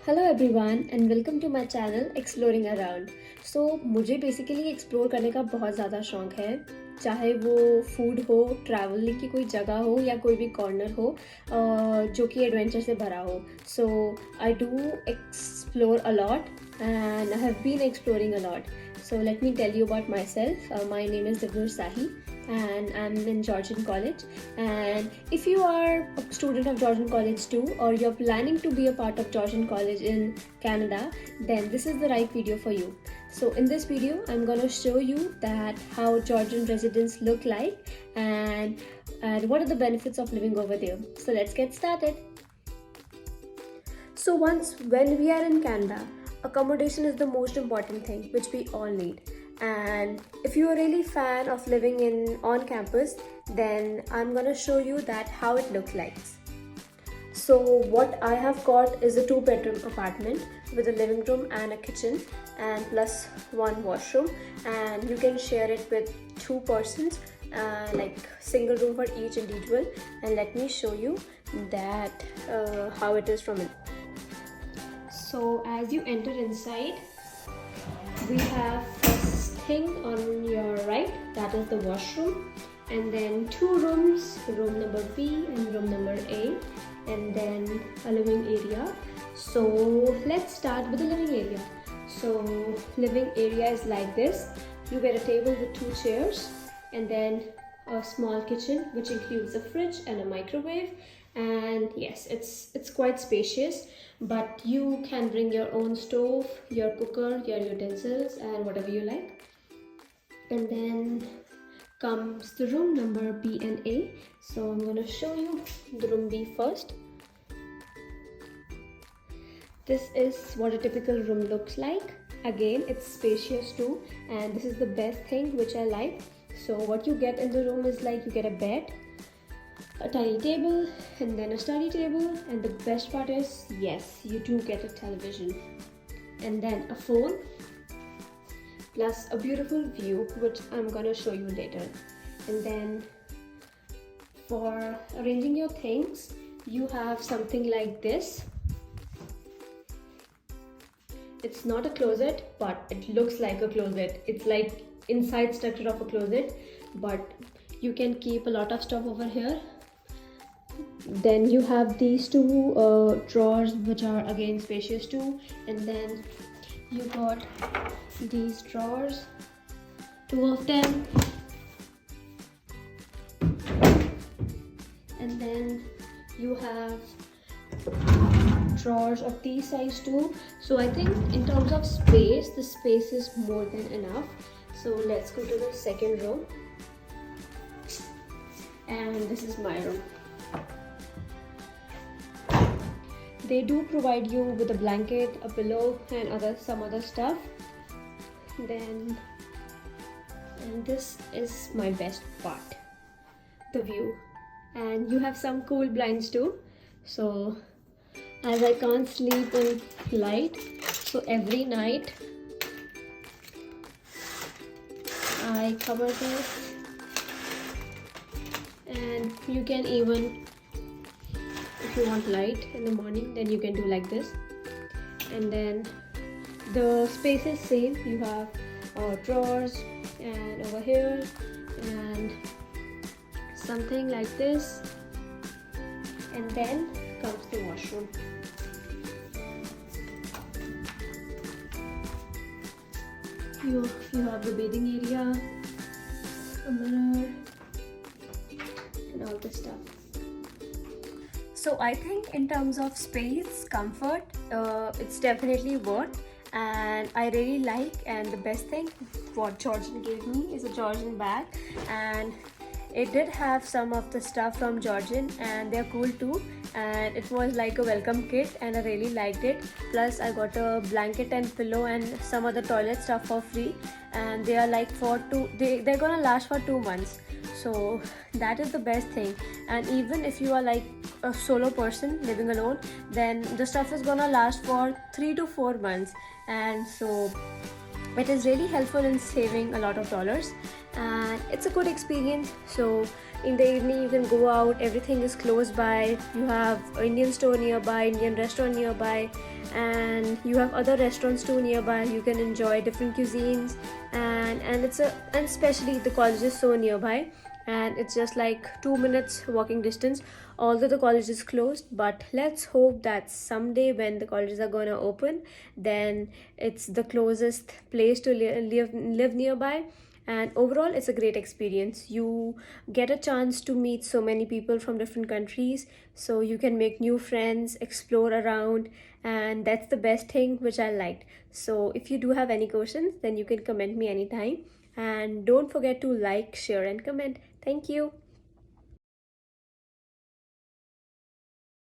Hello everyone and welcome to my channel exploring around. मुझे basically explore करने का बहुत ज़्यादा शौक है, चाहे वो फूड हो, ट्रैवलिंग की कोई जगह हो या कोई भी कॉर्नर हो जो कि एडवेंचर से भरा हो। I do explore a lot and I have been exploring a lot. So let me tell you about myself. My name is Divur Sahi and I'm in Georgian College. And if you are a student of Georgian College too, or you're planning to be a part of Georgian College in Canada, then this is the right video for you. So in this video, I'm going to show you that how Georgian residents look like and what are the benefits of living over there. So let's get started. So when we are in Canada, accommodation is the most important thing which we all need. And if you are really fan of living on campus, then I'm gonna show you that how it looks like. So what I have got is a 2-bedroom apartment with a living room and a kitchen and plus one washroom, and you can share it with 2 persons, like single room for each individual. And let me show you that how it is from it. So as you enter inside, we have first thing on your right, that is the washroom, and then 2 rooms, room number B and room number A, and then a living area. So let's start with the living area. So living area is like this. You get a table with 2 chairs and then a small kitchen which includes a fridge and a microwave. And yes, it's quite spacious, but you can bring your own stove, your cooker, your utensils and whatever you like. And then comes the room number B and A. So I'm going to show you the room B first. This is what a typical room looks like. Again, it's spacious too, and this is the best thing which I like. So what you get in the room is like you get a bed, a tiny table, and then a study table, and the best part is, yes, you do get a television and then a phone plus a beautiful view which I'm gonna show you later. And then for arranging your things, you have something like this. It's not a closet, but it looks like a closet. It's like inside structure of a closet, but you can keep a lot of stuff over here. Then you have these 2 drawers which are again spacious too, and then you got these drawers, 2 of them, and then you have drawers of these size too. So I think in terms of space, the space is more than enough. So let's go to the second room, and this is my room. They do provide you with a blanket, a pillow, and some other stuff. And this is my best part, the view. And you have some cool blinds too. So as I can't sleep in light, so every night I cover this, and you can even, if you want light in the morning, then you can do like this. And then the space is same. You have drawers, and over here, and something like this. And then comes the washroom. You have the bathing area, a mirror, and all this stuff. So I think in terms of space, comfort, it's definitely worth, and I really like. And the best thing what Georgian gave me is a Georgian bag, and it did have some of the stuff from Georgian, and they're cool too. And it was like a welcome kit, and I really liked it. Plus I got a blanket and pillow and some other toilet stuff for free, and they are like they're gonna last for 2 months. So that is the best thing. And even if you are like a solo person living alone, then the stuff is gonna last for 3 to 4 months. And so it is really helpful in saving a lot of dollars. and it's a good experience. So in the evening you can go out, everything is close by, you have an Indian store nearby, Indian restaurant nearby, and you have other restaurants too nearby. You can enjoy different cuisines, and especially the college is so nearby, and it's just like 2 minutes walking distance, although the college is closed. But let's hope that someday when the colleges are gonna open, then it's the closest place to live nearby. And overall it's a great experience. You get a chance to meet so many people from different countries, so you can make new friends, explore around, and that's the best thing which I liked. So if you do have any questions, then you can comment me anytime, and don't forget to like, share and comment. Thank you.